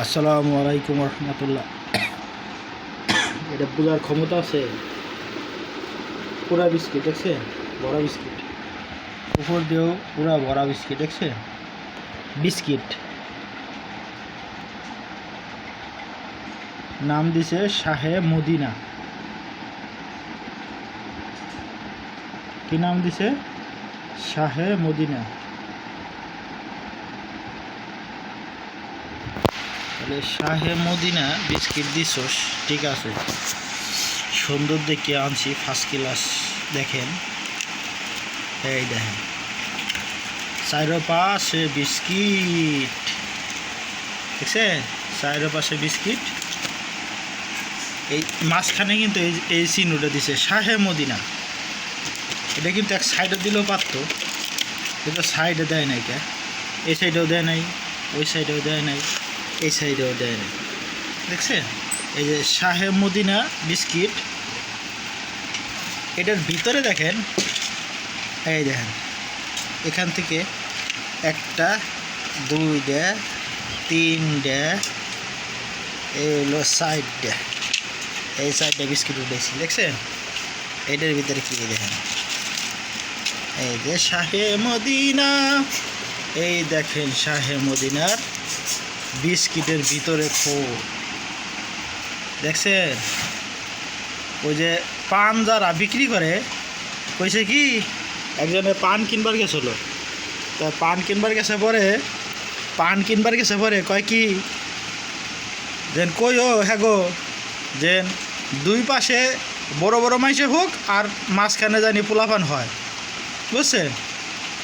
আসসালামু আলাইকুম রহমতুল্লাহ। এটা বোঝার ক্ষমতা আছে। পুরা বিস্কিট দেখছে, বড়া বিস্কিট উপর দিয়েও পুরা বড়া বিস্কিট দেখছে। বিস্কিট নাম দিছে শাহে মদিনা। কি নাম দিছে? শাহে মদিনা। তাহলে শাহে মদিনা বিস্কিট দিছস, ঠিক আছে, সুন্দর দেখে আনছি, ফার্স্ট ক্লাস। দেখেন, এই দেখেন চাইরো পাশে বিস্কিট দেখছে, চাইরো পাশে বিস্কিট। এই মাঝখানে কিন্তু এই চিহ্নটা দিছে শাহে মদিনা। এটা কিন্তু এক সাইডে দিলেও পারতো, কিন্তু সাইডে দেয় নাই। কে এই সাইডেও দেয় নাই, ওই সাইডেও দেয় নাই, এই সাইডেও দেয় নাই। দেখছেন এই যে শাহে মদিনা বিস্কিট। এটার ভিতরে দেখেন, এই দেখেন এখান থেকে একটা, দুইটা, তিনটা, এই হলো সাইডটা, এই সাইডটা বিস্কিট উঠেছি। দেখছেন এটার ভিতরে কি দেখেন, এই যে শাহে মদিনা। এই দেখেন শাহে মদিনার বিস্কিটের ভিতরে খোল দেখছেন। ওই যে পান যারা বিক্রি করে, কইছে কি, একজনে পান কিনবার গেছিল, তা পান কিনবার গেছে পরে কয় কি, যেন কই ও হ্যাঁ গো, যেন দুই পাশে বড় বড় মাইসে হোক আর মাঝখানে জানি পোলাপান হয়, বুঝছেন।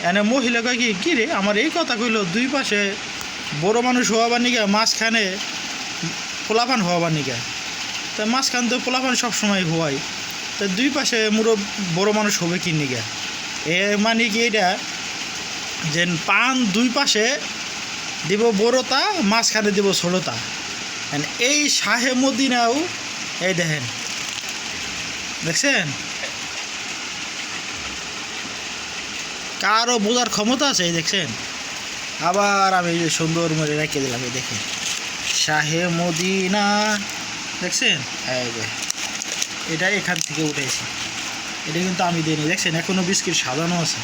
এনে মহিলা কয় কি রে, আমার এই কথা কইল, দুই পাশে বড় মানুষ হওয়াবার নিকা, মাঝখানে পোলাপান হওয়াবার নিকা। তা মাঝখান তো পোলাপান সবসময় হওয়াই, তা দুই পাশে মুরো বড় মানুষ হবে কি নিকা। এ মানে কি এটা, যে পান দুই পাশে দিব বড়তা, মাঝখানে দিব ছোটতা। এই শাহে মদিনাও এই দেখেন, দেখছেন, কারও বোঝার ক্ষমতা আছে। এই দেখছেন, আবার আমি সুন্দর করে রেখে দিলাম। এই দেখেন শাহে মদিনা, দেখছেন, এই যে এটা এখান থেকে উঠেছি, এটা কিন্তু আমি দিইনি। দেখছেন এখনও বিস্কিট সাজানো আছে।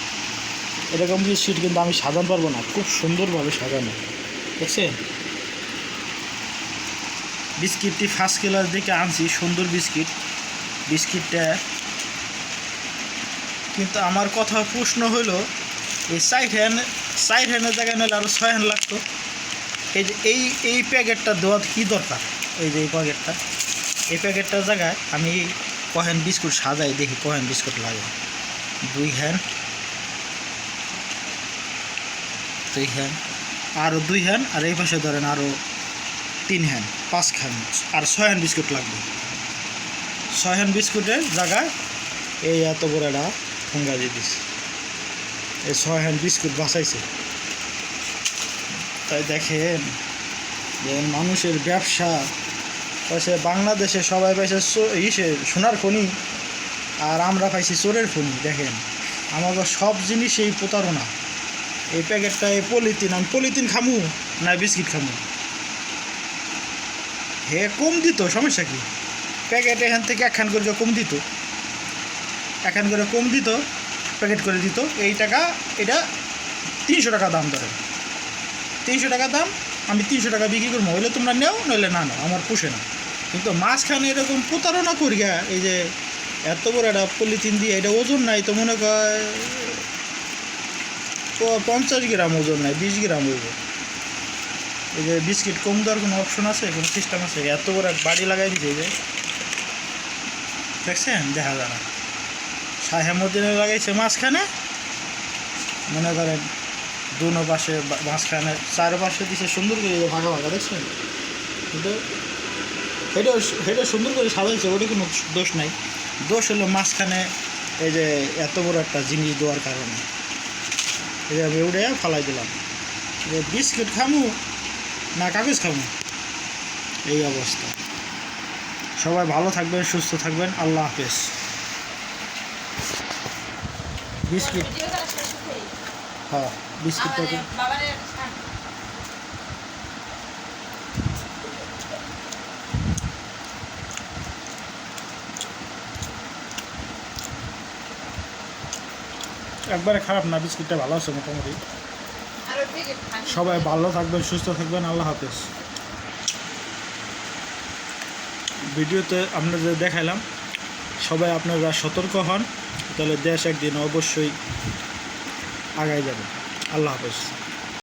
এরকম বিস্কিট কিন্তু আমি সাজানো পারবো না, খুব সুন্দরভাবে সাজানো। দেখছেন বিস্কিটটি ফার্স্ট ক্লাস দেখে আনছি, সুন্দর বিস্কিট। বিস্কিটটা কিন্তু আমার কথা প্রশ্ন হইল, এই সাইড হ্যান্ডের জায়গায় নিলে আরও 6 হ্যান্ড লাগতো। এই যে এই প্যাকেটটা দেওয়া কী দরকার? এই যে এই প্যাকেটটার জায়গায় আমি কহেন বিস্কুট সাজাই, দেখি কহেন বিস্কুট লাগে। 2 হ্যান্ড, আরও 2 হ্যান্ড, আর এই পাশে ধরেন আরও 3 হ্যান্ড, 5 হ্যান্ড, আর 6 হ্যান্ড বিস্কুট লাগবে। 6 হ্যান্ড বিস্কুটের জায়গায় এই এত বড় একটা ঠোঙ্গা দিয়ে দিচ্ছে। এই 6 হ্যান্ড বিস্কুট বাঁচাইছে। তাই দেখেন যে মানুষের ব্যবসা পাশে, বাংলাদেশে সবাই পাইছে সোনার খনি, আর আমরা পাইছি চোরের খনি। দেখেন আমাকে সব জিনিসেই প্রতারণা। এই প্যাকেটটা, এই পলিথিন, আমি পলিথিন খামু না বিস্কিট খামু? হে কম দিত, সমস্যা কি? প্যাকেট এখান থেকে একখান করে কম দিত, একখান করে কম দিত, প্যাকেট করে দিত। এই টাকা, এটা 300 টাকা দাম, ধরে 300 টাকা দাম, আমি 300 টাকা বিক্রি করবো। হইলে তোমরা নেও, নইলে না নাও, আমার পোষে না। কিন্তু মাঝখানে এরকম প্রতারণা করিয়া, এই যে এত বড় একটা পলিথিন দিয়ে, এটা ওজন নাই তো, মনে কয় 50 গ্রাম ওজন নাই, 20 গ্রাম হইব। এই যে বিস্কিট কম দেওয়ার কোনো অপশন আছে, কোনো সিস্টেম আছে? এত বড় এক বাড়ি লাগাই দিচ্ছে। যে দেখছেন, দেখা যায় না। শাহে মদিনা লাগাইছে মাঝখানে, মনে করেন দুনো পাশে, মাঝখানে চারপাশে দিছে সুন্দর করে ভাগা ভাগা, দেখছেন। কিন্তু এটা সুন্দর করে সাজাইছে, ওটা কোনো দোষ নাই। দোষ হলো মাঝখানে এই যে এত বড় একটা জিনিস দেওয়ার কারণে। এই যে উড়ে ফালাই দিলাম, যে বিস্কিট খামু না কাগজ খামু, এই অবস্থা। সবাই ভালো থাকবেন, সুস্থ থাকবেন, আল্লাহ হাফেজ। বিস্কিট, হ্যাঁ বিস্কিটটা একবারে খারাপ না, বিস্কিটটা ভালো আছে মোটামুটি। সবাই ভালো থাকবেন, সুস্থ থাকবেন, আল্লাহ হাফেজ। ভিডিওতে আপনাদের দেখাইলাম, সবাই আপনারা সতর্ক হন, তাহলে দেশ একদিন অবশ্যই আগায় যাবে। আল্লাহ হাফেজ।